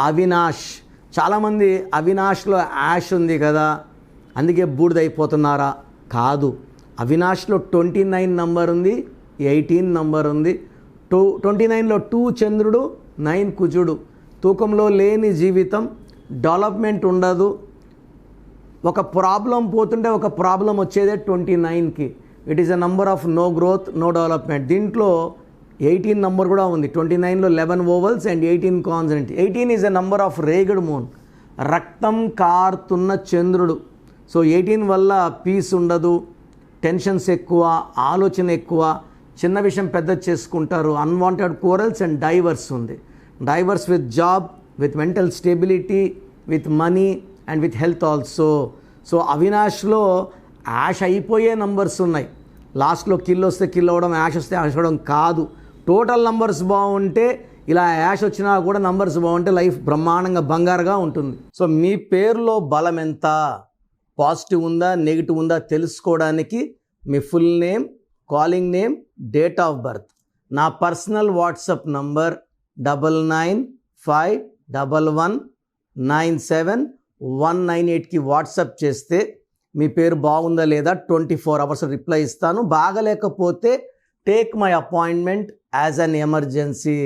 అవినాష్. చాలామంది అవినాష్లో యాష్ ఉంది కదా అందుకే బూడిదైపోతున్నారా? కాదు, అవినాష్లో 29 నంబర్ ఉంది, 18 నంబర్ ఉంది. 29లో 2 చంద్రుడు, 9 కుజుడు. తూకంలో లేని జీవితం, డెవలప్మెంట్ ఉండదు. ఒక ప్రాబ్లం పోతుంటే ఒక ప్రాబ్లం వచ్చేదే 29కి. It is a number of no growth, no development. దీంట్లో 18 నంబర్ కూడా ఉంది. 29లో 11 ovals and 18 consonant. 18 is a number of ragged moon, రక్తం కారుతున్న చంద్రుడు. సో 18 వల్ల పీస్ ఉండదు, టెన్షన్స్ ఎక్కువ, ఆలోచన ఎక్కువ, చిన్న విషయం పెద్ద చేసుకుంటారు, అన్వాంటెడ్ కోరల్స్ అండ్ డైవర్స్ ఉంది. Divorce with job, with mental stability, with money and with health also. So అవినాష్లో యాష్ అయిపోయే నంబర్స్ ఉన్నాయి. లాస్ట్లో కిల్ వస్తే కిల్ అవ్వడం, యాష్ వస్తే యాష్ అవ్వడం కాదు. టోటల్ నంబర్స్ బాగుంటే, ఇలా యాష్ వచ్చినా కూడా నంబర్స్ బాగుంటే లైఫ్ బ్రహ్మాండంగా బంగారుగా ఉంటుంది. సో మీ పేరులో బలం ఎంత, పాజిటివ్ ఉందా నెగిటివ్ ఉందా తెలుసుకోవడానికి మీ full name, calling name, date of birth, నా పర్సనల్ వాట్సాప్ నంబర్ 9951197198కి వాట్సాప్ చేస్తే మీ పేరు బాగుందా లేదా 24 hours రిప్లై ఇస్తాను. బాగలేకపోతే take my appointment as an emergency.